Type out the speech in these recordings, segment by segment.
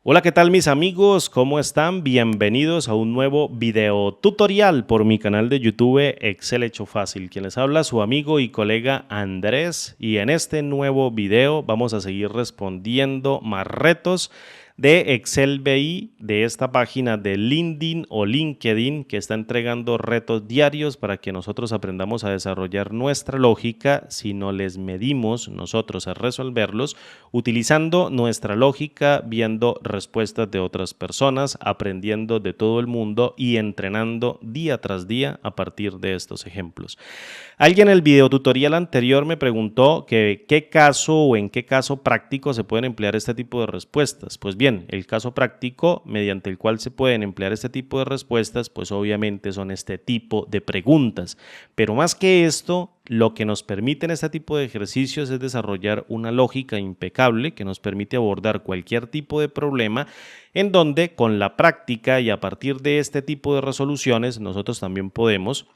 Hola, ¿qué tal mis amigos? ¿Cómo están? Bienvenidos a un nuevo video tutorial por mi canal de YouTube Excel Hecho Fácil. Quien les habla, su amigo y colega Andrés, y en este nuevo video vamos a seguir respondiendo más retos de Excel BI de esta página de LinkedIn o LinkedIn, que está entregando retos diarios para que nosotros aprendamos a desarrollar nuestra lógica si no les medimos nosotros a resolverlos, utilizando nuestra lógica, viendo respuestas de otras personas, aprendiendo de todo el mundo y entrenando día tras día a partir de estos ejemplos. Alguien en el video tutorial anterior me preguntó que qué caso o en qué caso práctico se pueden emplear este tipo de respuestas. Pues bien, el caso práctico mediante el cual se pueden emplear este tipo de respuestas, pues obviamente son este tipo de preguntas. Pero más que esto, lo que nos permiten este tipo de ejercicios es desarrollar una lógica impecable que nos permite abordar cualquier tipo de problema, en donde con la práctica y a partir de este tipo de resoluciones nosotros también podemos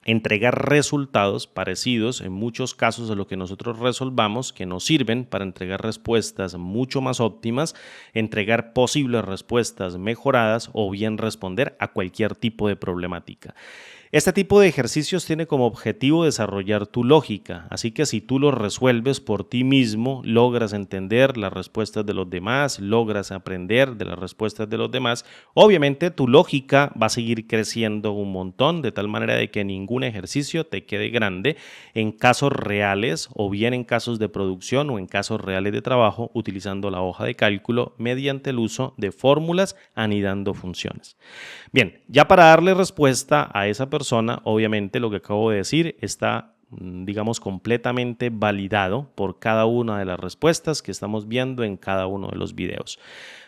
entregar resultados parecidos en muchos casos a lo que nosotros resolvamos, que nos sirven para entregar respuestas mucho más óptimas, entregar posibles respuestas mejoradas o bien responder a cualquier tipo de problemática. Este tipo de ejercicios tiene como objetivo desarrollar tu lógica, así que si tú los resuelves por ti mismo, logras entender las respuestas de los demás, logras aprender de las respuestas de los demás, obviamente tu lógica va a seguir creciendo un montón, de tal manera de que ningún ejercicio te quede grande en casos reales o bien en casos de producción o en casos reales de trabajo utilizando la hoja de cálculo mediante el uso de fórmulas anidando funciones. Bien, ya para darle respuesta a esa persona, obviamente lo que acabo de decir está, digamos, completamente validado por cada una de las respuestas que estamos viendo en cada uno de los videos.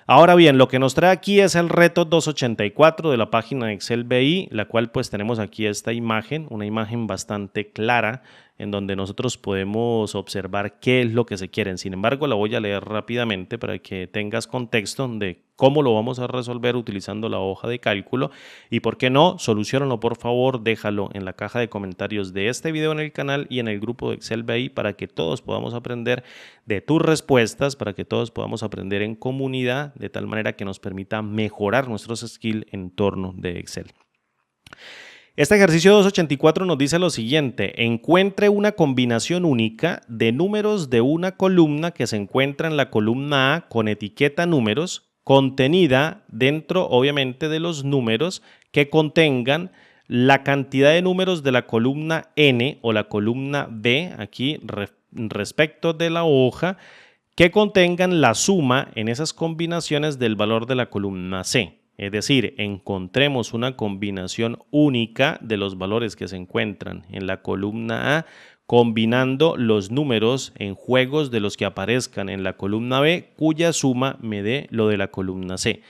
Ahora bien, lo que nos trae aquí es el reto 284 de la página de Excel BI, la cual pues tenemos aquí esta imagen, una imagen bastante clara en donde nosotros podemos observar qué es lo que se quieren. Sin embargo, la voy a leer rápidamente para que tengas contexto de cómo lo vamos a resolver utilizando la hoja de cálculo y por qué no, soluciónalo por favor, déjalo en la caja de comentarios de este video en el canal y en el grupo de Excel BI para que todos podamos aprender de tus respuestas, para que todos podamos aprender en comunidad de tal manera que nos permita mejorar nuestros skills en torno de Excel. Este ejercicio 284 nos dice lo siguiente: encuentre una combinación única de números de una columna que se encuentra en la columna A con etiqueta números, contenida dentro obviamente de los números que contengan la cantidad de números de la columna N o la columna B, aquí respecto de la hoja, que contengan la suma en esas combinaciones del valor de la columna C. Es decir, encontremos una combinación única de los valores que se encuentran en la columna A, combinando los números en juegos de los que aparezcan en la columna B, cuya suma me dé lo de la columna C.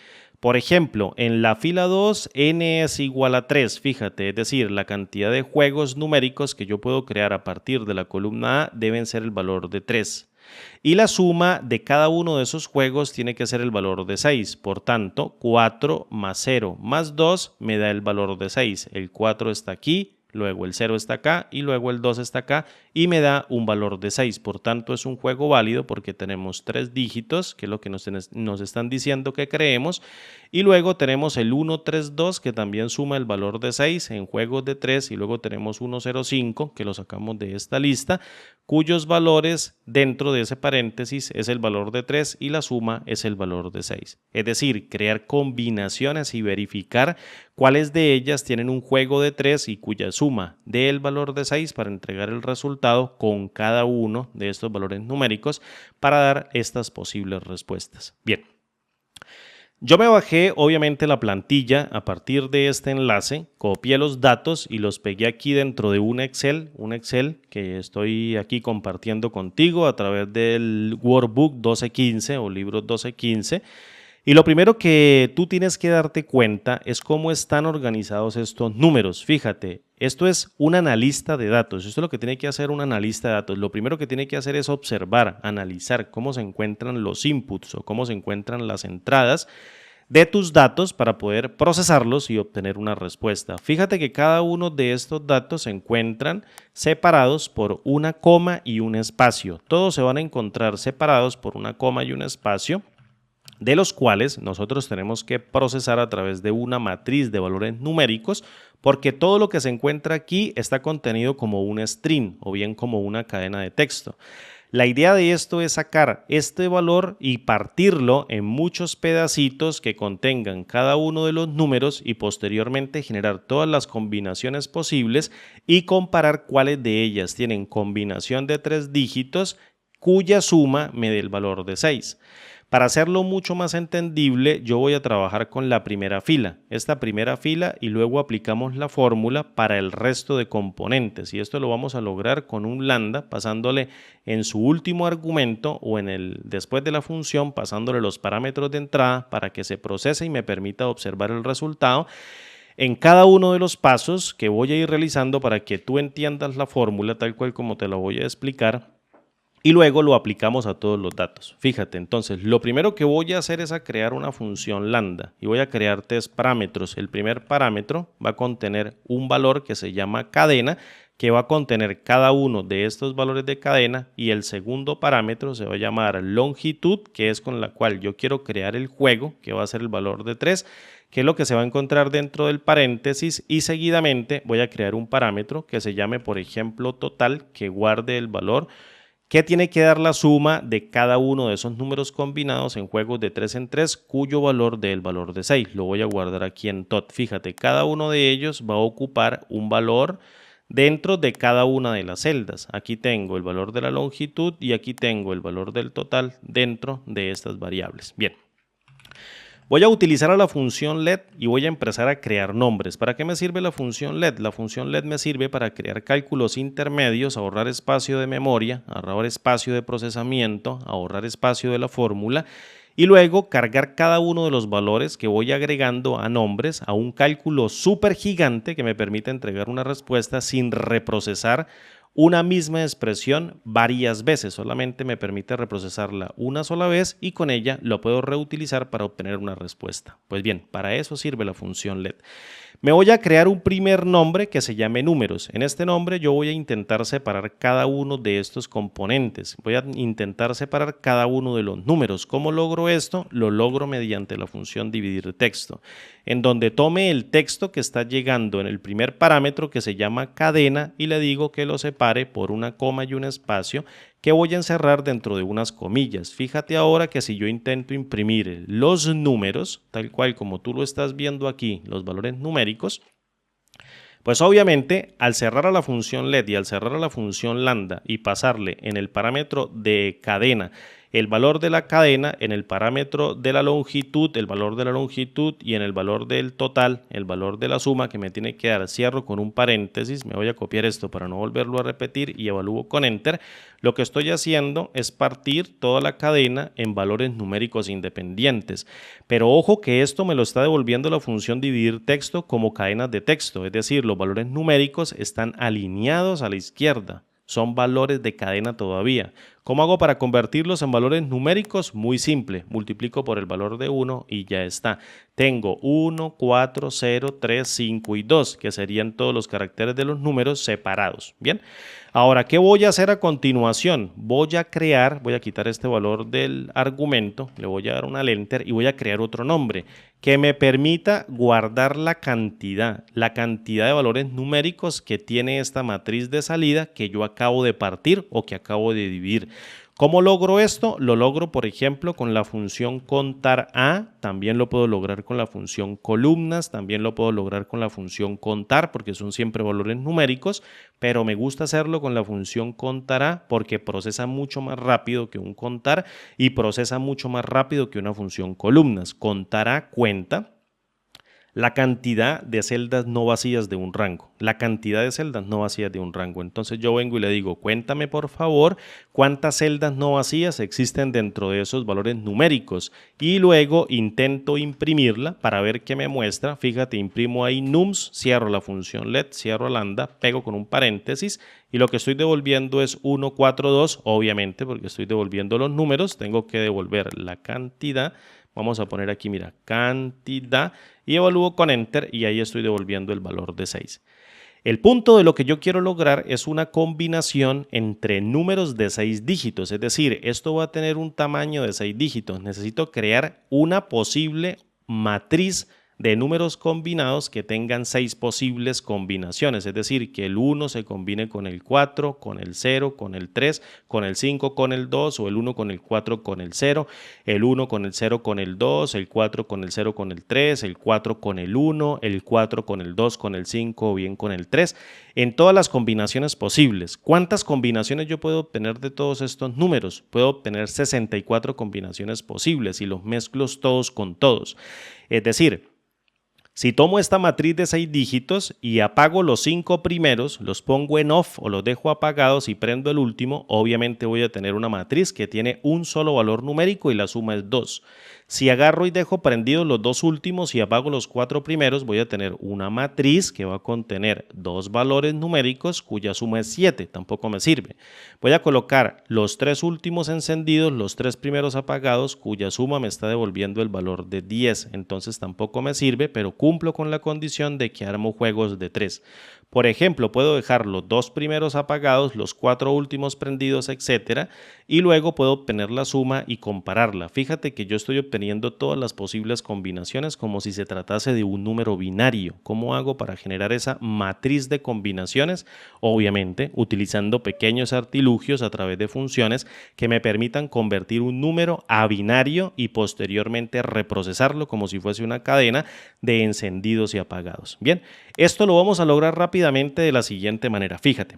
Por ejemplo, en la fila 2, n es igual a 3, fíjate, es decir, la cantidad de juegos numéricos que yo puedo crear a partir de la columna A deben ser el valor de 3. Y la suma de cada uno de esos juegos tiene que ser el valor de 6. Por tanto, 4 más 0 más 2 me da el valor de 6. El 4 está aquí, luego el 0 está acá y luego el 2 está acá y me da un valor de 6. Por tanto, es un juego válido porque tenemos 3 dígitos, que es lo que nos están diciendo que creemos. Y luego tenemos el 1, 3, 2, que también suma el valor de 6 en juegos de 3. Y luego tenemos 1, 0, 5, que lo sacamos de esta lista, cuyos valores dentro de ese paréntesis es el valor de 3 y la suma es el valor de 6. Es decir, crear combinaciones y verificar cuáles de ellas tienen un juego de 3 y cuya suma dé el valor de 6 para entregar el resultado con cada uno de estos valores numéricos para dar estas posibles respuestas. Bien. Yo me bajé obviamente la plantilla a partir de este enlace, copié los datos y los pegué aquí dentro de un Excel que estoy aquí compartiendo contigo a través del Workbook 1215 o libro 1215. Y lo primero que tú tienes que darte cuenta es cómo están organizados estos números. Fíjate, esto es un analista de datos. Esto es lo que tiene que hacer un analista de datos. Lo primero que tiene que hacer es observar, analizar cómo se encuentran los inputs o cómo se encuentran las entradas de tus datos para poder procesarlos y obtener una respuesta. Fíjate que cada uno de estos datos se encuentran separados por una coma y un espacio. Todos se van a encontrar separados por una coma y un espacio de los cuales nosotros tenemos que procesar a través de una matriz de valores numéricos, porque todo lo que se encuentra aquí está contenido como un string o bien como una cadena de texto. La idea de esto es sacar este valor y partirlo en muchos pedacitos que contengan cada uno de los números y posteriormente generar todas las combinaciones posibles y comparar cuáles de ellas tienen combinación de 3 dígitos cuya suma me dé el valor de 6. Para hacerlo mucho más entendible, yo voy a trabajar con la primera fila, esta primera fila, y luego aplicamos la fórmula para el resto de componentes. Y esto lo vamos a lograr con un lambda, pasándole en su último argumento o después de la función, pasándole los parámetros de entrada para que se procese y me permita observar el resultado en cada uno de los pasos que voy a ir realizando para que tú entiendas la fórmula tal cual como te la voy a explicar. Y luego lo aplicamos a todos los datos. Fíjate, entonces, lo primero que voy a hacer es crear una función lambda y voy a crear 3 parámetros. El primer parámetro va a contener un valor que se llama cadena, que va a contener cada uno de estos valores de cadena, y el segundo parámetro se va a llamar longitud, que es con la cual yo quiero crear el juego, que va a ser el valor de 3, que es lo que se va a encontrar dentro del paréntesis, y seguidamente voy a crear un parámetro que se llame, por ejemplo, total, que guarde el valor que tiene que dar la suma de cada uno de esos números combinados en juegos de 3 en 3, cuyo valor dé el valor de 6. Lo voy a guardar aquí en tot. Fíjate, cada uno de ellos va a ocupar un valor dentro de cada una de las celdas. Aquí tengo el valor de la longitud y aquí tengo el valor del total dentro de estas variables. Bien. Voy a utilizar a la función let y voy a empezar a crear nombres. ¿Para qué me sirve la función let? La función let me sirve para crear cálculos intermedios, ahorrar espacio de memoria, ahorrar espacio de procesamiento, ahorrar espacio de la fórmula y luego cargar cada uno de los valores que voy agregando a nombres a un cálculo súper gigante que me permite entregar una respuesta sin reprocesar una misma expresión varias veces. Solamente me permite reprocesarla una sola vez y con ella lo puedo reutilizar para obtener una respuesta. Pues bien, para eso sirve la función let. Me voy a crear un primer nombre que se llame números. En este nombre yo voy a intentar separar cada uno de estos componentes. Voy a intentar separar cada uno de los números. ¿Cómo logro esto? Lo logro mediante la función dividir texto, en donde tome el texto que está llegando en el primer parámetro que se llama cadena y le digo que lo separe por una coma y un espacio que voy a encerrar dentro de unas comillas. Fíjate ahora que si yo intento imprimir los números, tal cual como tú lo estás viendo aquí, los valores numéricos, pues obviamente al cerrar a la función let y al cerrar a la función lambda y pasarle en el parámetro de cadena el valor de la cadena, en el parámetro de la longitud, el valor de la longitud y en el valor del total, el valor de la suma que me tiene que dar, cierro con un paréntesis, me voy a copiar esto para no volverlo a repetir y evalúo con enter. Lo que estoy haciendo es partir toda la cadena en valores numéricos independientes, pero ojo que esto me lo está devolviendo la función dividir texto como cadenas de texto, es decir, los valores numéricos están alineados a la izquierda. Son valores de cadena todavía. ¿Cómo hago para convertirlos en valores numéricos? Muy simple, multiplico por el valor de 1 y ya está. Tengo 1, 4, 0, 3, 5 y 2, que serían todos los caracteres de los números separados. Bien, ahora, ¿qué voy a hacer a continuación? Voy a quitar este valor del argumento, le voy a dar una enter y voy a crear otro nombre que me permita guardar la cantidad de valores numéricos que tiene esta matriz de salida que yo acabo de partir o que acabo de dividir. ¿Cómo logro esto? Lo logro, por ejemplo, con la función contar a, también lo puedo lograr con la función columnas, también lo puedo lograr con la función contar porque son siempre valores numéricos, pero me gusta hacerlo con la función contar a porque procesa mucho más rápido que un contar y procesa mucho más rápido que una función columnas. Contar a cuenta la cantidad de celdas no vacías de un rango, Entonces yo vengo y le digo, cuéntame por favor cuántas celdas no vacías existen dentro de esos valores numéricos y luego intento imprimirla para ver qué me muestra. Fíjate, imprimo ahí nums, cierro la función let, cierro lambda, pego con un paréntesis y lo que estoy devolviendo es 1, 4, 2, obviamente porque estoy devolviendo los números, tengo que devolver la cantidad. Vamos a poner aquí, mira, cantidad y evalúo con enter y ahí estoy devolviendo el valor de 6. El punto de lo que yo quiero lograr es una combinación entre números de 6 dígitos, es decir, esto va a tener un tamaño de 6 dígitos. Necesito crear una posible matriz de números combinados que tengan 6 posibles combinaciones, es decir, que el 1 se combine con el 4, con el 0, con el 3, con el 5, con el 2, o el 1 con el 4 con el 0, el 1 con el 0 con el 2, el 4 con el 0 con el 3, el 4 con el 1, el 4 con el 2 con el 5 o bien con el 3, en todas las combinaciones posibles. ¿Cuántas combinaciones yo puedo obtener de todos estos números? Puedo obtener 64 combinaciones posibles y los mezclo todos con todos. Es decir, si tomo esta matriz de 6 dígitos y apago los 5 primeros, los pongo en off o los dejo apagados y prendo el último, obviamente voy a tener una matriz que tiene un solo valor numérico y la suma es 2. Si agarro y dejo prendidos los 2 últimos y apago los 4 primeros, voy a tener una matriz que va a contener 2 valores numéricos cuya suma es 7, tampoco me sirve. Voy a colocar los 3 últimos encendidos, los 3 primeros apagados, cuya suma me está devolviendo el valor de 10, entonces tampoco me sirve, pero cumplo con la condición de que armo juegos de 3. Por ejemplo, puedo dejar los 2 primeros apagados, los 4 últimos prendidos, etcétera, y luego puedo obtener la suma y compararla. Fíjate que yo estoy obteniendo todas las posibles combinaciones como si se tratase de un número binario. ¿Cómo hago para generar esa matriz de combinaciones? Obviamente, utilizando pequeños artilugios a través de funciones que me permitan convertir un número a binario y posteriormente reprocesarlo como si fuese una cadena de encendidos y apagados. Bien, esto lo vamos a lograr rápidamente de la siguiente manera. Fíjate.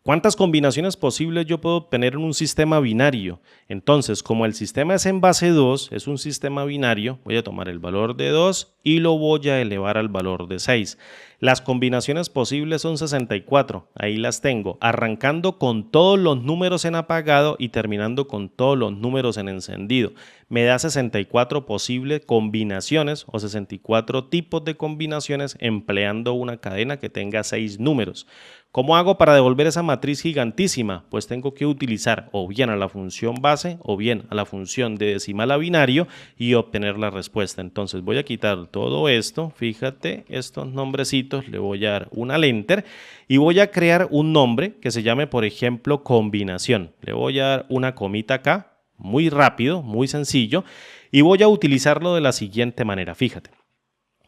¿Cuántas combinaciones posibles yo puedo obtener en un sistema binario? Entonces, como el sistema es en base 2, es un sistema binario, voy a tomar el valor de 2 y lo voy a elevar al valor de 6. Las combinaciones posibles son 64, ahí las tengo, arrancando con todos los números en apagado y terminando con todos los números en encendido. Me da 64 posibles combinaciones o 64 tipos de combinaciones empleando una cadena que tenga 6 números. ¿Cómo hago para devolver esa matriz gigantísima? Pues tengo que utilizar o bien a la función base o bien a la función de decimal a binario y obtener la respuesta. Entonces voy a quitar todo esto, fíjate, estos nombrecitos, le voy a dar un al enter y voy a crear un nombre que se llame, por ejemplo, combinación. Le voy a dar una comita acá, muy rápido, muy sencillo, y voy a utilizarlo de la siguiente manera, fíjate.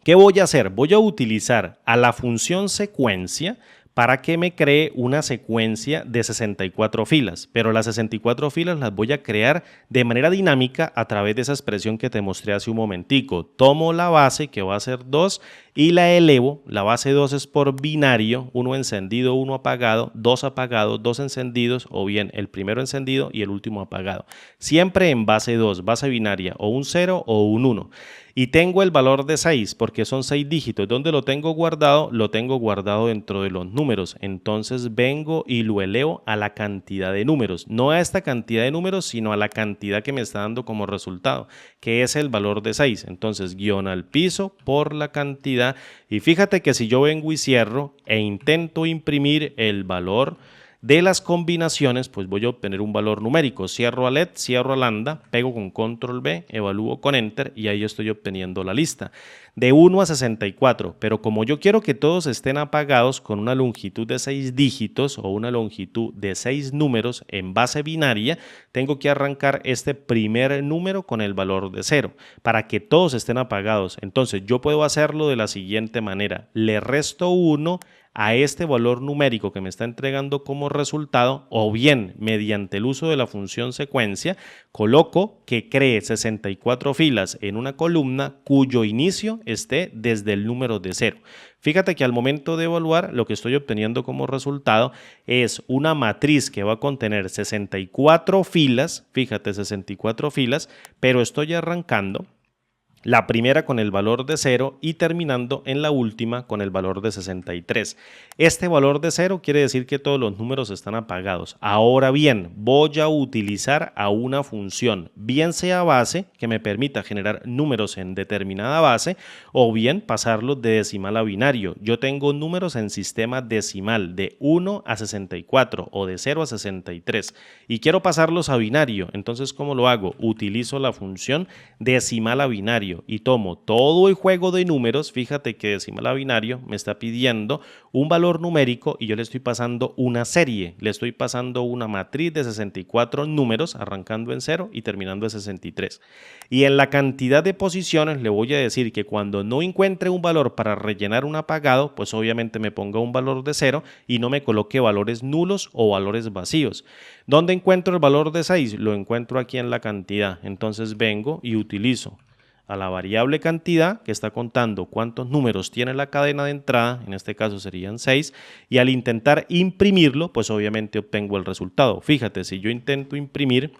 ¿Qué voy a hacer? Voy a utilizar a la función secuencia para que me cree una secuencia de 64 filas, pero las 64 filas las voy a crear de manera dinámica a través de esa expresión que te mostré hace un momentico. Tomo la base, que va a ser 2, y la elevo. La base 2 es por binario, 1 encendido, 1 apagado, 2 apagados, 2 encendidos, o bien el primero encendido y el último apagado. Siempre en base 2, base binaria, o un 0 o un 1. Y tengo el valor de 6 porque son 6 dígitos. ¿Dónde lo tengo guardado? Lo tengo guardado dentro de los números. Entonces vengo y lo elevo a la cantidad de números. No a esta cantidad de números, sino a la cantidad que me está dando como resultado, que es el valor de 6. Entonces guión al piso por la cantidad. Y fíjate que si yo vengo y cierro e intento imprimir el valor de las combinaciones, pues voy a obtener un valor numérico. Cierro a LED, cierro a lambda, pego con control B, evalúo con enter y ahí estoy obteniendo la lista. De 1 a 64, pero como yo quiero que todos estén apagados con una longitud de 6 dígitos o una longitud de 6 números en base binaria, tengo que arrancar este primer número con el valor de 0 para que todos estén apagados. Entonces yo puedo hacerlo de la siguiente manera. Le resto 1 a este valor numérico que me está entregando como resultado, o bien mediante el uso de la función secuencia coloco que cree 64 filas en una columna cuyo inicio esté desde el número de 0. Fíjate que al momento de evaluar lo que estoy obteniendo como resultado es una matriz que va a contener 64 filas, fíjate 64 filas, pero estoy arrancando la primera con el valor de 0 y terminando en la última con el valor de 63. Este valor de 0 quiere decir que todos los números están apagados. Ahora bien, voy a utilizar a una función, bien sea base, que me permita generar números en determinada base, o bien pasarlos de decimal a binario. Yo tengo números en sistema decimal de 1 a 64 o de 0 a 63 y quiero pasarlos a binario. Entonces, ¿cómo lo hago? Utilizo la función decimal a binario. binario y tomo todo el juego de números, fíjate que decimal a binario me está pidiendo un valor numérico y yo le estoy pasando una serie, le estoy pasando una matriz de 64 números arrancando en 0 y terminando en 63. Y en la cantidad de posiciones le voy a decir que cuando no encuentre un valor para rellenar un apagado, pues obviamente me ponga un valor de 0 y no me coloque valores nulos o valores vacíos. ¿Dónde encuentro el valor de 6? Lo encuentro aquí en la cantidad. Entonces vengo y utilizo a la variable cantidad que está contando cuántos números tiene la cadena de entrada, en este caso serían 6, y al intentar imprimirlo, pues obviamente obtengo el resultado. Fíjate, si yo intento imprimir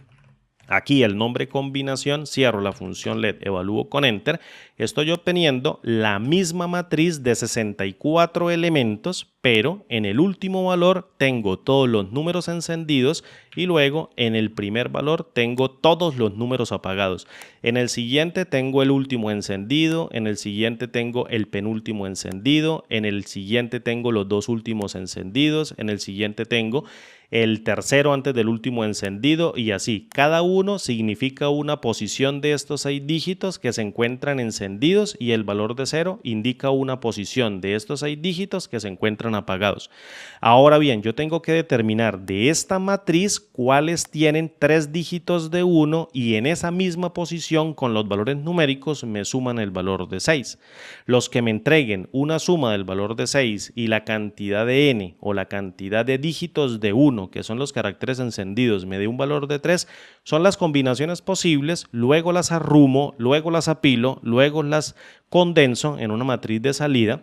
aquí el nombre combinación, cierro la función LED, evalúo con Enter, estoy obteniendo la misma matriz de 64 elementos, pero en el último valor tengo todos los números encendidos y luego en el primer valor tengo todos los números apagados. En el siguiente tengo el último encendido, en el siguiente tengo el penúltimo encendido, en el siguiente tengo los dos últimos encendidos, en el siguiente tengo el tercero antes del último encendido y así. Cada uno significa una posición de estos 6 dígitos que se encuentran encendidos y el valor de 0 indica una posición de estos 6 dígitos que se encuentran apagados. Ahora bien, yo tengo que determinar de esta matriz cuáles tienen 3 dígitos de 1 y en esa misma posición con los valores numéricos me suman el valor de 6. Los que me entreguen una suma del valor de 6 y la cantidad de n o la cantidad de dígitos de 1, que son los caracteres encendidos, me dé un valor de 3, son las combinaciones posibles, luego las arrumo, luego las apilo, luego las condenso en una matriz de salida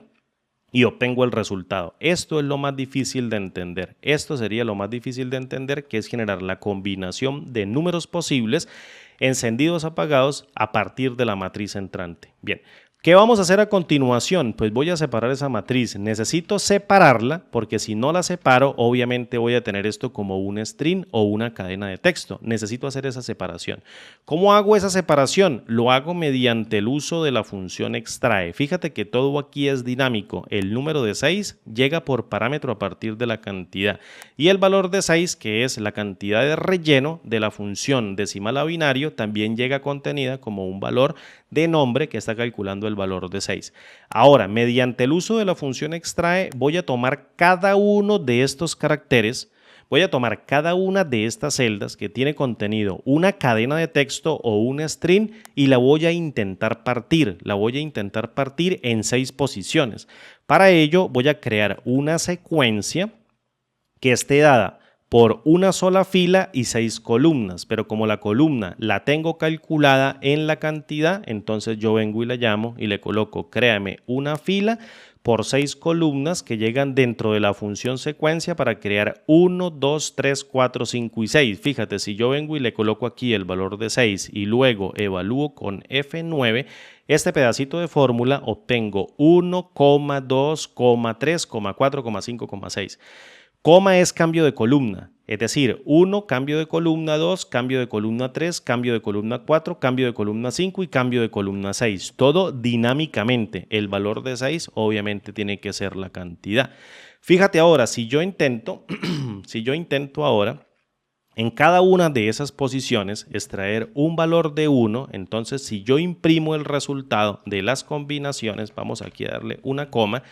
y obtengo el resultado. Esto es lo más difícil de entender. Esto sería lo más difícil de entender, que es generar la combinación de números posibles encendidos apagados a partir de la matriz entrante. Bien. ¿Qué vamos a hacer a continuación? Pues voy a separar esa matriz. Necesito separarla porque si no la separo, obviamente voy a tener esto como un string o una cadena de texto. Necesito hacer esa separación. ¿Cómo hago esa separación? Lo hago mediante el uso de la función extrae. Fíjate que todo aquí es dinámico. El número de 6 llega por parámetro a partir de la cantidad. Y el valor de 6, que es la cantidad de relleno de la función decimal a binario, también llega contenida como un valor de nombre que está calculando el valor de 6. Ahora, mediante el uso de la función extrae, voy a tomar cada uno de estos caracteres, voy a tomar cada una de estas celdas que tiene contenido una cadena de texto o un string y la voy a intentar partir. La voy a intentar partir en 6 posiciones. Para ello, voy a crear una secuencia que esté dada por una sola fila y 6 columnas, pero como la columna la tengo calculada en la cantidad, entonces yo vengo y la llamo y le coloco créame una fila por 6 columnas que llegan dentro de la función secuencia para crear 1, 2, 3, 4, 5 y 6. Fíjate, si yo vengo y le coloco aquí el valor de 6 y luego evalúo con F9, este pedacito de fórmula obtengo 1, 2, 3, 4, 5, 6. Coma es cambio de columna, es decir, 1, cambio de columna 2, cambio de columna 3, cambio de columna 4, cambio de columna 5 y cambio de columna 6. Todo dinámicamente. El valor de 6 obviamente tiene que ser la cantidad. Fíjate ahora, si yo intento ahora en cada una de esas posiciones extraer un valor de 1, entonces si yo imprimo el resultado de las combinaciones, vamos aquí a darle una coma,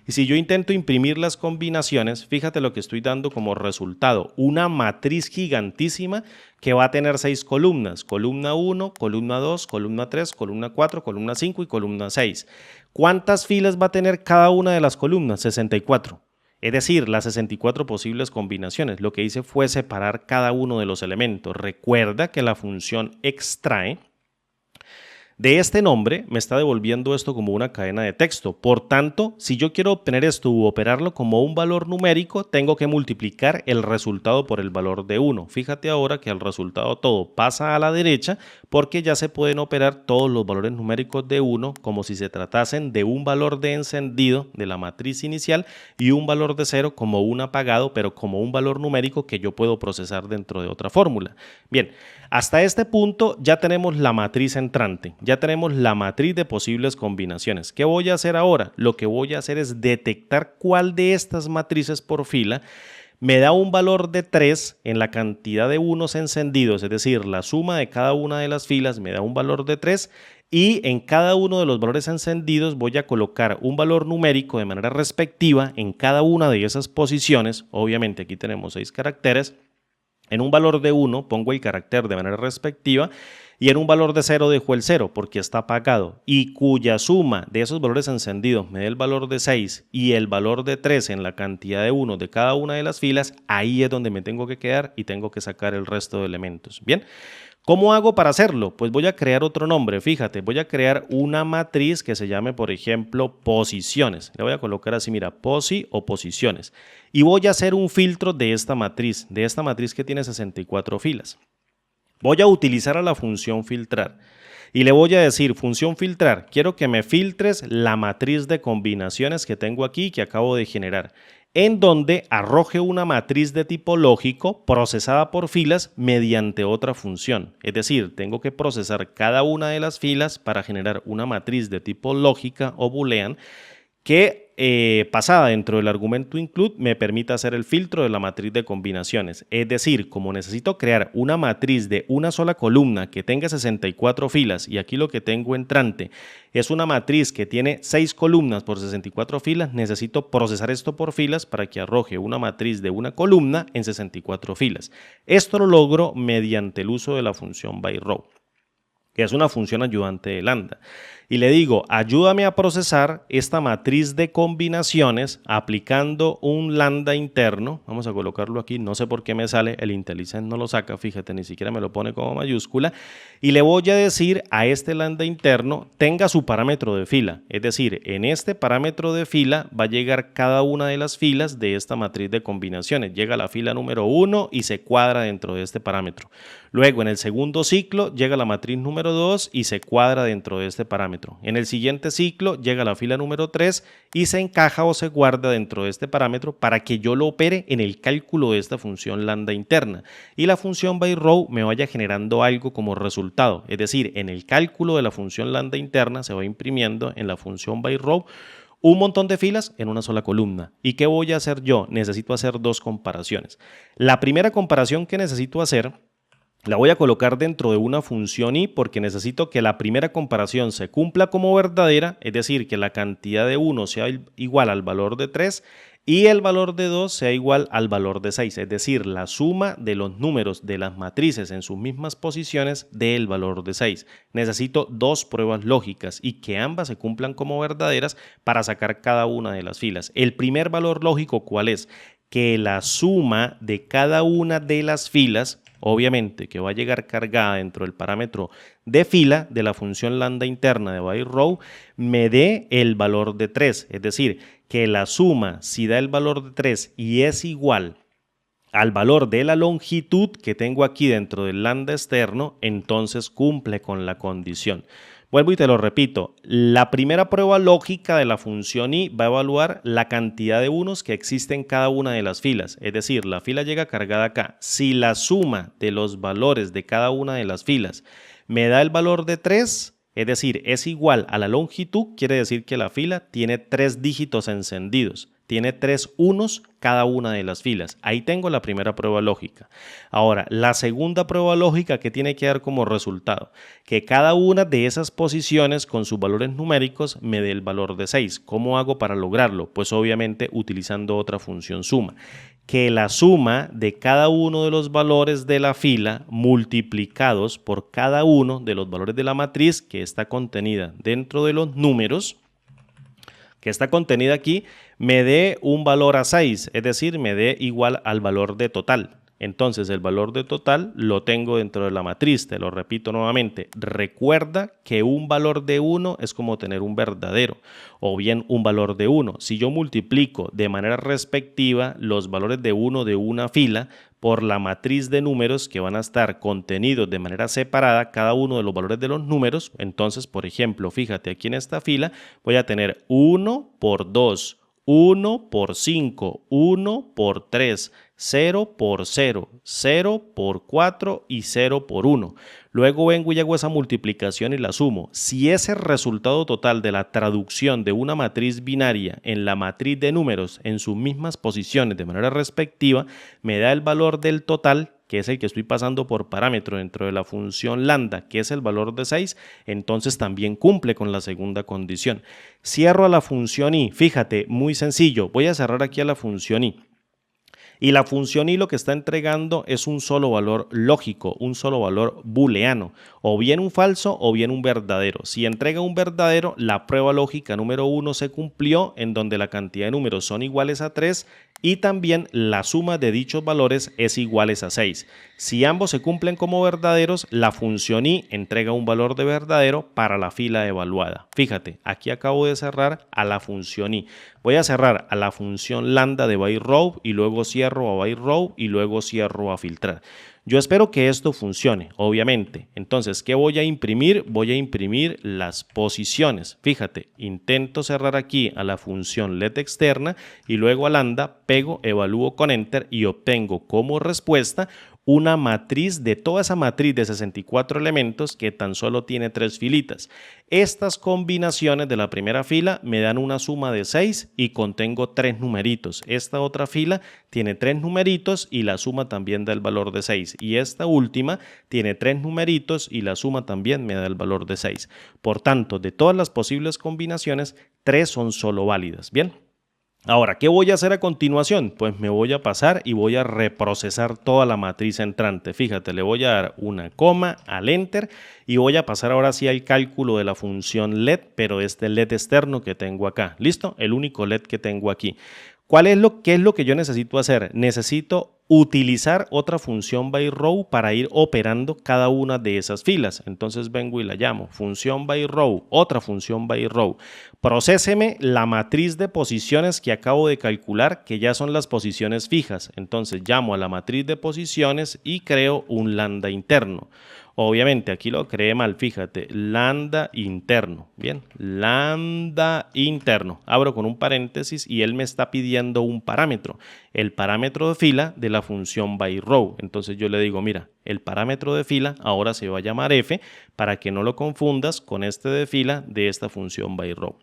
y si yo intento imprimir las combinaciones, fíjate lo que estoy dando como resultado, una matriz gigantísima que va a tener 6 columnas, columna 1, columna 2, columna 3, columna 4, columna 5 y columna 6. ¿Cuántas filas va a tener cada una de las columnas? 64. Es decir, las 64 posibles combinaciones. Lo que hice fue separar cada uno de los elementos. Recuerda que la función extrae de este nombre me está devolviendo esto como una cadena de texto. Por tanto, si yo quiero obtener esto u operarlo como un valor numérico, tengo que multiplicar el resultado por el valor de 1. Fíjate ahora que el resultado todo pasa a la derecha porque ya se pueden operar todos los valores numéricos de 1 como si se tratasen de un valor de encendido de la matriz inicial y un valor de 0 como un apagado, pero como un valor numérico que yo puedo procesar dentro de otra fórmula. Bien, hasta este punto ya tenemos la matriz entrante. Ya tenemos la matriz de posibles combinaciones. ¿Qué voy a hacer ahora? Lo que voy a hacer es detectar cuál de estas matrices por fila me da un valor de 3 en la cantidad de unos encendidos, es decir, la suma de cada una de las filas me da un valor de 3 y en cada uno de los valores encendidos voy a colocar un valor numérico de manera respectiva en cada una de esas posiciones. Obviamente aquí tenemos 6 caracteres. En un valor de 1 pongo el carácter de manera respectiva y en un valor de 0 dejo el 0 porque está apagado y cuya suma de esos valores encendidos me dé el valor de 6 y el valor de 3 en la cantidad de 1 de cada una de las filas, ahí es donde me tengo que quedar y tengo que sacar el resto de elementos. Bien, ¿cómo hago para hacerlo? Pues voy a crear otro nombre, fíjate, voy a crear una matriz que se llame, por ejemplo, posiciones. Le voy a colocar así, mira, posi o posiciones. Y voy a hacer un filtro de esta matriz que tiene 64 filas. Voy a utilizar a la función filtrar y le voy a decir, función filtrar, quiero que me filtres la matriz de combinaciones que tengo aquí que acabo de generar, en donde arroje una matriz de tipo lógico procesada por filas mediante otra función. Es decir, tengo que procesar cada una de las filas para generar una matriz de tipo lógica o boolean que pasada dentro del argumento include me permita hacer el filtro de la matriz de combinaciones. Es decir, como necesito crear una matriz de una sola columna que tenga 64 filas y aquí lo que tengo entrante es una matriz que tiene 6 columnas por 64 filas, necesito procesar esto por filas para que arroje una matriz de una columna en 64 filas. Esto lo logro mediante el uso de la función byRow, que es una función ayudante de lambda. Y le digo, ayúdame a procesar esta matriz de combinaciones aplicando un lambda interno. Vamos a colocarlo aquí, no sé por qué me sale, el IntelliSense no lo saca, fíjate, ni siquiera me lo pone como mayúscula. Y le voy a decir a este lambda interno, tenga su parámetro de fila. Es decir, en este parámetro de fila va a llegar cada una de las filas de esta matriz de combinaciones. Llega la fila número 1 y se cuadra dentro de este parámetro. Luego, en el segundo ciclo, llega la matriz número 2 y se cuadra dentro de este parámetro. En el siguiente ciclo llega la fila número 3 y se encaja o se guarda dentro de este parámetro para que yo lo opere en el cálculo de esta función lambda interna y la función byRow me vaya generando algo como resultado. Es decir, en el cálculo de la función lambda interna se va imprimiendo en la función byRow un montón de filas en una sola columna. ¿Y qué voy a hacer yo? Necesito hacer dos comparaciones. La primera comparación que necesito hacer la voy a colocar dentro de una función i porque necesito que la primera comparación se cumpla como verdadera, es decir, que la cantidad de 1 sea igual al valor de 3 y el valor de 2 sea igual al valor de 6, es decir, la suma de los números de las matrices en sus mismas posiciones del valor de 6. Necesito dos pruebas lógicas y que ambas se cumplan como verdaderas para sacar cada una de las filas. El primer valor lógico, ¿cuál es? Que la suma de cada una de las filas, obviamente que va a llegar cargada dentro del parámetro de fila de la función lambda interna de byRow, me dé el valor de 3. Es decir, que la suma, si da el valor de 3 y es igual al valor de la longitud que tengo aquí dentro del lambda externo, entonces cumple con la condición. Vuelvo y te lo repito, la primera prueba lógica de la función i va a evaluar la cantidad de unos que existe en cada una de las filas, es decir, la fila llega cargada acá. Si la suma de los valores de cada una de las filas me da el valor de 3, es decir, es igual a la longitud, quiere decir que la fila tiene 3 dígitos encendidos. Tiene 3 unos cada una de las filas. Ahí tengo la primera prueba lógica. Ahora, la segunda prueba lógica que tiene que dar como resultado, que cada una de esas posiciones con sus valores numéricos me dé el valor de 6. ¿Cómo hago para lograrlo? Pues obviamente utilizando otra función suma. Que la suma de cada uno de los valores de la fila multiplicados por cada uno de los valores de la matriz que está contenida dentro de los números, que está contenida aquí, me dé un valor a 6, es decir, me dé igual al valor de total. Entonces el valor de total lo tengo dentro de la matriz, te lo repito nuevamente. Recuerda que un valor de 1 es como tener un verdadero o bien un valor de 1. Si yo multiplico de manera respectiva los valores de 1 de una fila por la matriz de números que van a estar contenidos de manera separada cada uno de los valores de los números, entonces, por ejemplo, fíjate aquí en esta fila voy a tener 1 por 2, 1 por 5, 1 por 3, 0 por 0, 0 por 4 y 0 por 1. Luego vengo y hago esa multiplicación y la sumo. Si ese resultado total de la traducción de una matriz binaria en la matriz de números en sus mismas posiciones de manera respectiva me da el valor del total, que es el que estoy pasando por parámetro dentro de la función lambda, que es el valor de 6, entonces también cumple con la segunda condición. Cierro a la función i. Fíjate, muy sencillo. Voy a cerrar aquí a la función i. Y la función i lo que está entregando es un solo valor lógico, un solo valor booleano, o bien un falso o bien un verdadero. Si entrega un verdadero, la prueba lógica número 1 se cumplió, en donde la cantidad de números son iguales a 3 y también la suma de dichos valores es iguales a 6. Si ambos se cumplen como verdaderos, la función i entrega un valor de verdadero para la fila evaluada. Fíjate, aquí acabo de cerrar a la función i. Voy a cerrar a la función lambda de byRow y luego cierro a byRow y luego cierro a filtrar. Yo espero que esto funcione, obviamente. Entonces, ¿qué voy a imprimir? Voy a imprimir las posiciones. Fíjate, intento cerrar aquí a la función let externa y luego a lambda, pego, evalúo con enter y obtengo como respuesta una matriz de toda esa matriz de 64 elementos que tan solo tiene 3 filitas. Estas combinaciones de la primera fila me dan una suma de 6 y contengo 3 numeritos. Esta otra fila tiene 3 numeritos y la suma también da el valor de 6. Y esta última tiene 3 numeritos y la suma también me da el valor de 6. Por tanto, de todas las posibles combinaciones, 3 son solo válidas. Bien. Ahora, ¿qué voy a hacer a continuación? Pues me voy a pasar y voy a reprocesar toda la matriz entrante. Fíjate, le voy a dar una coma al enter y voy a pasar ahora sí al cálculo de la función let, pero este let externo que tengo acá. ¿Listo? El único let que tengo aquí. ¿Qué es lo que yo necesito hacer? Necesito utilizar otra función byRow para ir operando cada una de esas filas. Entonces vengo y la llamo función byRow, otra función byRow. Procéseme la matriz de posiciones que acabo de calcular, que ya son las posiciones fijas. Entonces llamo a la matriz de posiciones y creo un lambda interno. Obviamente aquí lo creé mal, fíjate, lambda interno, bien, lambda interno, abro con un paréntesis y él me está pidiendo un parámetro, el parámetro de fila de la función byRow. Entonces yo le digo, mira, el parámetro de fila ahora se va a llamar f para que no lo confundas con este de fila de esta función byRow.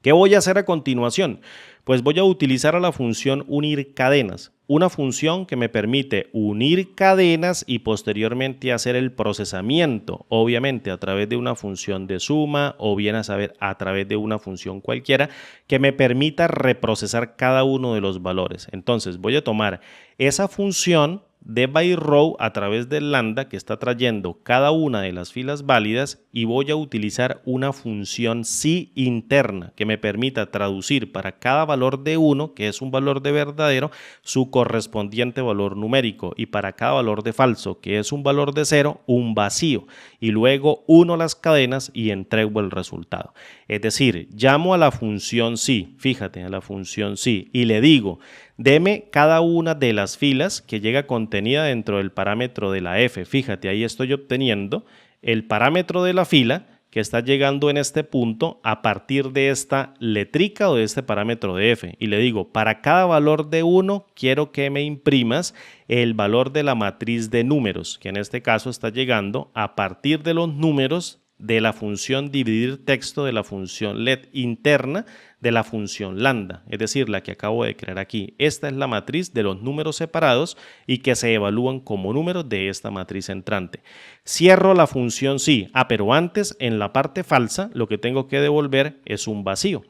¿Qué voy a hacer a continuación? Pues voy a utilizar a la función unir cadenas, una función que me permite unir cadenas y posteriormente hacer el procesamiento, obviamente a través de una función de suma o bien a través de una función cualquiera que me permita reprocesar cada uno de los valores. Entonces voy a tomar esa función de byRow a través del lambda que está trayendo cada una de las filas válidas y voy a utilizar una función si interna que me permita traducir para cada valor de 1, que es un valor de verdadero, su correspondiente valor numérico y para cada valor de falso, que es un valor de 0, un vacío y luego uno las cadenas y entrego el resultado. Es decir, llamo a la función si, fíjate, a la función si y le digo, deme cada una de las filas que llega contenida dentro del parámetro de la f. Fíjate, ahí estoy obteniendo el parámetro de la fila que está llegando en este punto a partir de esta letrica o de este parámetro de f. Y le digo, para cada valor de 1 quiero que me imprimas el valor de la matriz de números, que en este caso está llegando a partir de los números de la función dividir texto de la función let interna de la función lambda, es decir, la que acabo de crear aquí. Esta es la matriz de los números separados y que se evalúan como números de esta matriz entrante. Cierro la función si, pero antes en la parte falsa lo que tengo que devolver es un vacío.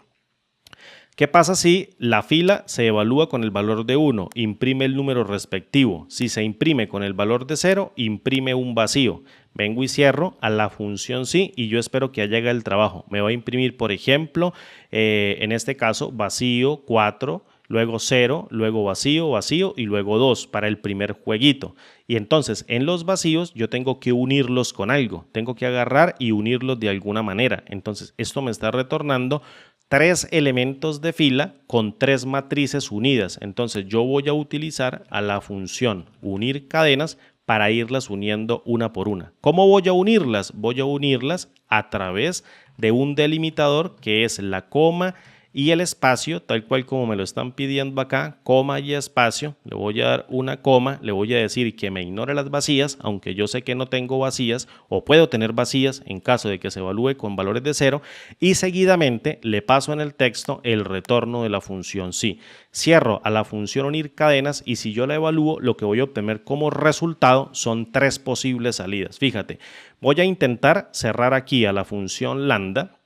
¿Qué pasa si la fila se evalúa con el valor de 1? Imprime el número respectivo. Si se imprime con el valor de 0, imprime un vacío. Vengo y cierro a la función si y yo espero que haga el trabajo. Me va a imprimir, por ejemplo, en este caso, vacío 4, luego 0, luego vacío, vacío y luego 2 para el primer jueguito. Y entonces en los vacíos yo tengo que unirlos con algo. Tengo que agarrar y unirlos de alguna manera. Entonces esto me está retornando 3 elementos de fila con 3 matrices unidas. Entonces yo voy a utilizar a la función unir cadenas para irlas uniendo una por una. ¿Cómo voy a unirlas? Voy a unirlas a través de un delimitador que es la coma y el espacio, tal cual como me lo están pidiendo acá, coma y espacio, le voy a dar una coma, le voy a decir que me ignore las vacías, aunque yo sé que no tengo vacías o puedo tener vacías en caso de que se evalúe con valores de 0, y seguidamente le paso en el texto el retorno de la función sí. Cierro a la función unir cadenas y si yo la evalúo, lo que voy a obtener como resultado son 3 posibles salidas. Fíjate, voy a intentar cerrar aquí a la función lambda,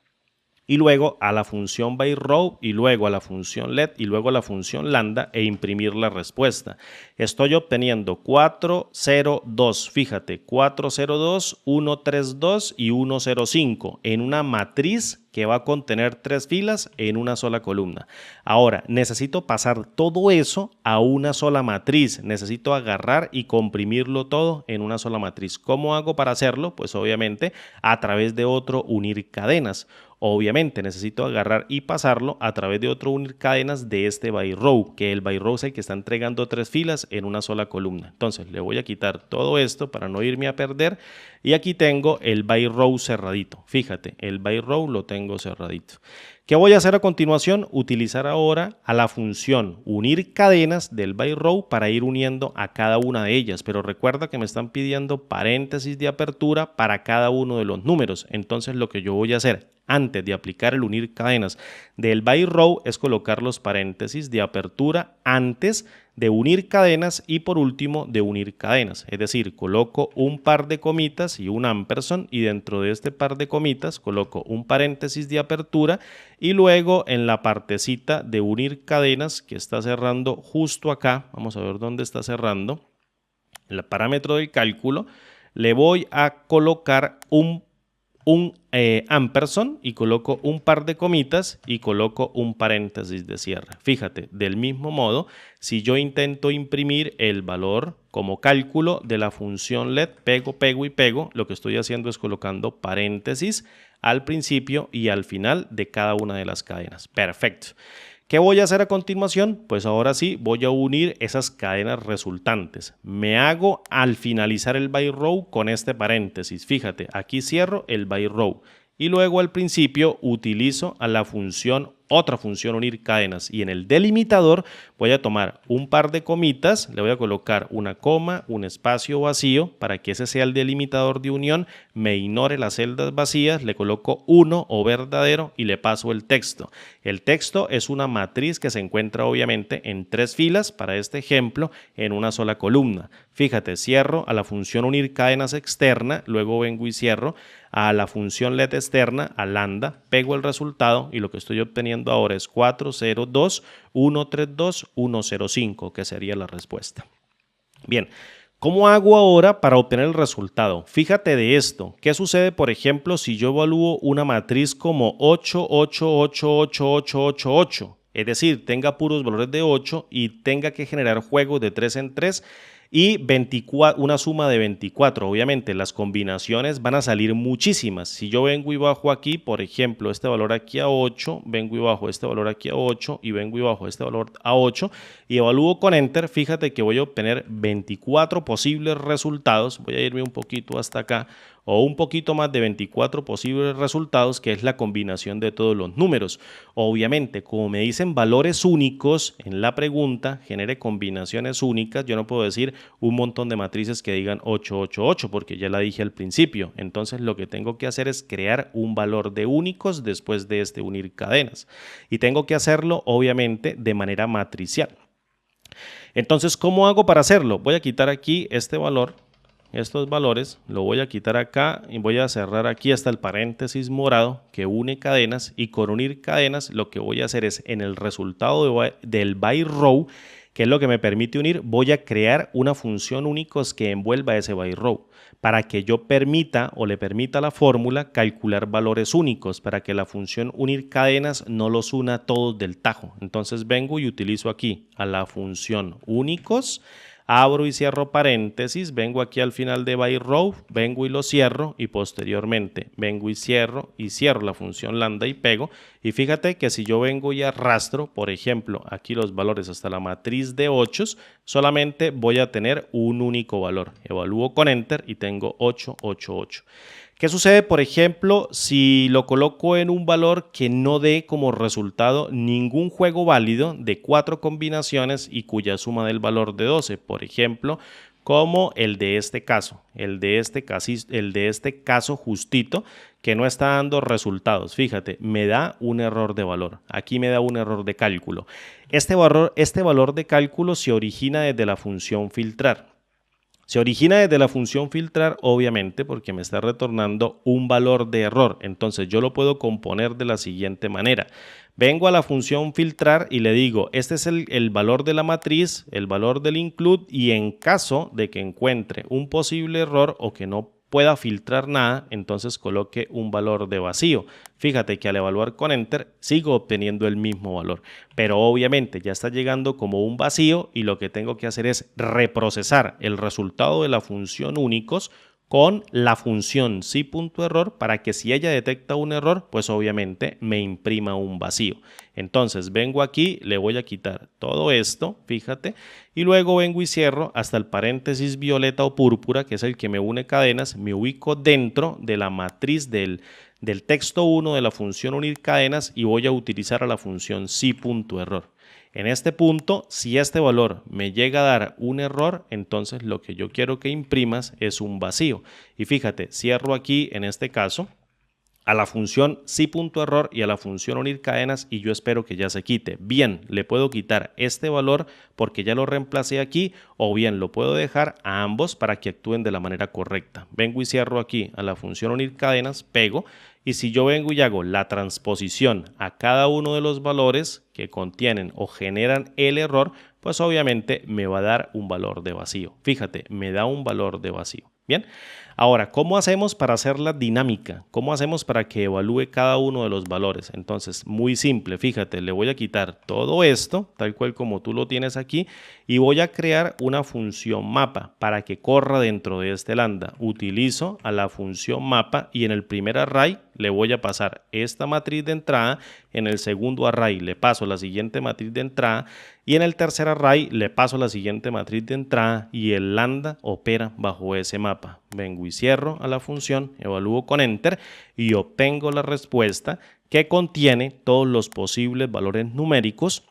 y luego a la función byRow y luego a la función let y luego a la función lambda e imprimir la respuesta. Estoy obteniendo 4, 0, 2, fíjate, 4, 0, 2, 1, 3, 2 y 1, 0, 5 en una matriz que va a contener 3 filas en una sola columna. Ahora, necesito pasar todo eso a una sola matriz. Necesito agarrar y comprimirlo todo en una sola matriz. ¿Cómo hago para hacerlo? Pues obviamente a través de otro unir cadenas. Obviamente necesito agarrar y pasarlo a través de otro unir cadenas de este byRow, que el byRow es el que está entregando 3 filas en una sola columna. Entonces le voy a quitar todo esto para no irme a perder y aquí tengo el byRow cerradito. Fíjate, el byRow lo tengo cerradito. ¿Qué voy a hacer a continuación? Utilizar ahora a la función unir cadenas del byRow para ir uniendo a cada una de ellas, pero recuerda que me están pidiendo paréntesis de apertura para cada uno de los números. Entonces lo que yo voy a hacer antes de aplicar el unir cadenas del byRow es colocar los paréntesis de apertura antes de unir cadenas y por último de unir cadenas, es decir, coloco un par de comitas y un ampersand y dentro de este par de comitas coloco un paréntesis de apertura y luego en la partecita de unir cadenas que está cerrando justo acá, vamos a ver dónde está cerrando, en el parámetro del cálculo, le voy a colocar un ampersand y coloco un par de comitas y coloco un paréntesis de cierre. Fíjate, del mismo modo, si yo intento imprimir el valor como cálculo de la función let, pego, pego y pego, lo que estoy haciendo es colocando paréntesis al principio y al final de cada una de las cadenas. Perfecto. ¿Qué voy a hacer a continuación? Pues ahora sí voy a unir esas cadenas resultantes. Me hago al finalizar el byRow con este paréntesis. Fíjate, aquí cierro el byRow y luego al principio utilizo a la función otra función unir cadenas y en el delimitador voy a tomar un par de comitas, le voy a colocar una coma, un espacio vacío para que ese sea el delimitador de unión, me ignore las celdas vacías, le coloco 1 o verdadero y le paso el texto. El texto es una matriz que se encuentra obviamente en 3 filas para este ejemplo en una sola columna. Fíjate, cierro a la función unir cadenas externa, luego vengo y cierro a la función let externa, a lambda, pego el resultado y lo que estoy obteniendo ahora es 4, 0, 2, 1, 3, 2, 1, 0, 5, que sería la respuesta. Bien, ¿cómo hago ahora para obtener el resultado? Fíjate de esto. ¿Qué sucede, por ejemplo, si yo evalúo una matriz como 8, 8, 8, 8, 8, 8, 8? Es decir, tenga puros valores de 8 y tenga que generar juegos de 3 en 3 y 24, una suma de 24. Obviamente las combinaciones van a salir muchísimas. Si yo vengo y bajo aquí, por ejemplo, este valor aquí a 8, vengo y bajo este valor aquí a 8 y vengo y bajo este valor a 8 y evalúo con Enter, fíjate que voy a obtener 24 posibles resultados. Voy a irme un poquito hasta acá o un poquito más de 24 posibles resultados, que es la combinación de todos los números. Obviamente, como me dicen valores únicos en la pregunta, genere combinaciones únicas, yo no puedo decir un montón de matrices que digan 8, 8, 8, porque ya la dije al principio. Entonces, lo que tengo que hacer es crear un valor de únicos después de este unir cadenas. Y tengo que hacerlo, obviamente, de manera matricial. Entonces, ¿cómo hago para hacerlo? Voy a quitar aquí este valor. Estos valores lo voy a quitar acá y voy a cerrar aquí hasta el paréntesis morado que une cadenas y con unir cadenas lo que voy a hacer es en el resultado del byRow, que es lo que me permite unir, voy a crear una función únicos que envuelva ese byRow para que yo permita o le permita a la fórmula calcular valores únicos para que la función unir cadenas no los una todos del tajo. Entonces vengo y utilizo aquí a la función únicos. Abro y cierro paréntesis, vengo aquí al final de byRow, vengo y lo cierro y posteriormente vengo y cierro la función lambda y pego. Y fíjate que si yo vengo y arrastro, por ejemplo, aquí los valores hasta la matriz de 8, solamente voy a tener un único valor. Evalúo con Enter y tengo 8, 8, 8. ¿Qué sucede, por ejemplo, si lo coloco en un valor que no dé como resultado ningún juego válido de 4 combinaciones y cuya suma del valor de 12? Por ejemplo, como el de este caso, el de este caso justito, que no está dando resultados. Fíjate, me da un error de valor. Aquí me da un error de cálculo. Este valor de cálculo se origina desde la función filtrar. Se origina desde la función filtrar, obviamente, porque me está retornando un valor de error. Entonces yo lo puedo componer de la siguiente manera. Vengo a la función filtrar y le digo, este es el valor de la matriz, el valor del include, y en caso de que encuentre un posible error o que no pueda filtrar nada, entonces coloque un valor de vacío. Fíjate que al evaluar con Enter sigo obteniendo el mismo valor, pero obviamente ya está llegando como un vacío y lo que tengo que hacer es reprocesar el resultado de la función únicos con la función sí.error para que si ella detecta un error, pues obviamente me imprima un vacío. Entonces vengo aquí, le voy a quitar todo esto, fíjate, y luego vengo y cierro hasta el paréntesis violeta o púrpura, que es el que me une cadenas, me ubico dentro de la matriz del texto 1 de la función unir cadenas y voy a utilizar a la función sí.error. En este punto, si este valor me llega a dar un error, entonces lo que yo quiero que imprimas es un vacío. Y fíjate, cierro aquí en este caso a la función sí.error y a la función unir cadenas y yo espero que ya se quite. Bien, le puedo quitar este valor porque ya lo reemplacé aquí, o bien lo puedo dejar a ambos para que actúen de la manera correcta. Vengo y cierro aquí a la función unir cadenas, pego, y si yo vengo y hago la transposición a cada uno de los valores que contienen o generan el error, pues obviamente me va a dar un valor de vacío. Fíjate, me da un valor de vacío. Bien, ahora, ¿cómo hacemos para hacerla dinámica? ¿Cómo hacemos para que evalúe cada uno de los valores? Entonces, muy simple, fíjate, le voy a quitar todo esto, tal cual como tú lo tienes aquí, y voy a crear una función mapa para que corra dentro de este lambda. Utilizo a la función mapa y en el primer array le voy a pasar esta matriz de entrada, en el segundo array le paso la siguiente matriz de entrada y en el tercer array le paso la siguiente matriz de entrada y el lambda opera bajo ese mapa. Vengo y cierro a la función, evalúo con Enter y obtengo la respuesta que contiene todos los posibles valores numéricos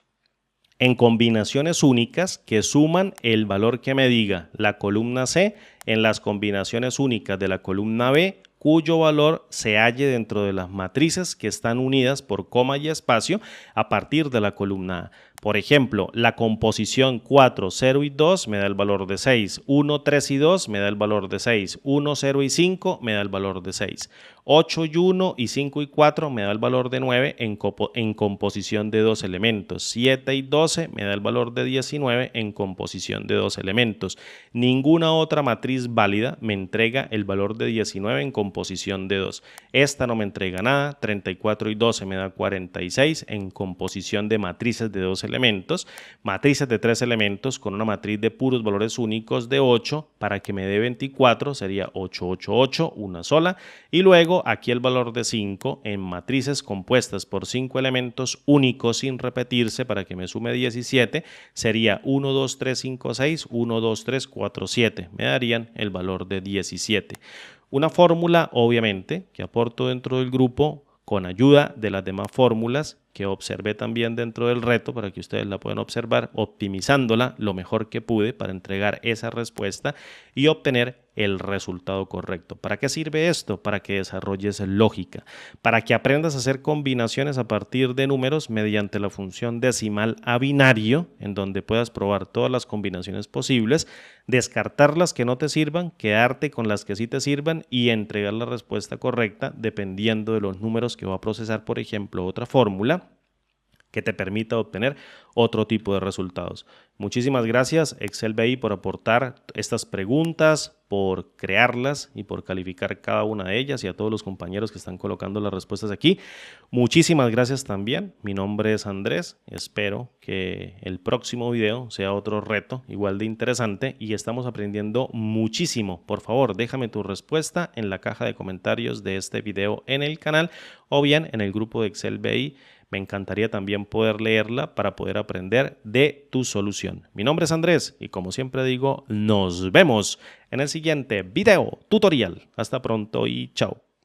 en combinaciones únicas que suman el valor que me diga la columna C en las combinaciones únicas de la columna B, cuyo valor se halle dentro de las matrices que están unidas por coma y espacio a partir de la columna A. Por ejemplo, la composición 4, 0 y 2 me da el valor de 6, 1, 3 y 2 me da el valor de 6, 1, 0 y 5 me da el valor de 6, 8 y 1 y 5 y 4 me da el valor de 9 en composición de dos elementos, 7 y 12 me da el valor de 19 en composición de dos elementos. Ninguna otra matriz válida me entrega el valor de 19 en composición de 2. Esta no me entrega nada, 34 y 12 me da 46 en composición de matrices de dos elementos, matrices de 3 elementos con una matriz de puros valores únicos de 8 para que me dé 24 sería 8, 8, 8, una sola, y luego aquí el valor de 5 en matrices compuestas por 5 elementos únicos sin repetirse para que me sume 17 sería 1, 2, 3, 5, 6, 1, 2, 3, 4, 7, me darían el valor de 17. Una fórmula obviamente que aporto dentro del grupo con ayuda de las demás fórmulas que observé también dentro del reto para que ustedes la puedan observar, optimizándola lo mejor que pude para entregar esa respuesta y obtener el resultado correcto. ¿Para qué sirve esto? Para que desarrolles lógica, para que aprendas a hacer combinaciones a partir de números mediante la función decimal a binario, en donde puedas probar todas las combinaciones posibles, descartar las que no te sirvan, quedarte con las que sí te sirvan y entregar la respuesta correcta dependiendo de los números que va a procesar, por ejemplo, otra fórmula que te permita obtener otro tipo de resultados. Muchísimas gracias Excel BI por aportar estas preguntas, por crearlas y por calificar cada una de ellas y a todos los compañeros que están colocando las respuestas aquí. Muchísimas gracias también. Mi nombre es Andrés. Espero que el próximo video sea otro reto igual de interesante y estamos aprendiendo muchísimo. Por favor, déjame tu respuesta en la caja de comentarios de este video en el canal o bien en el grupo de Excel BI. Me encantaría también poder leerla para poder aprender de tu solución. Mi nombre es Andrés y como siempre digo, nos vemos en el siguiente video tutorial. Hasta pronto y chao.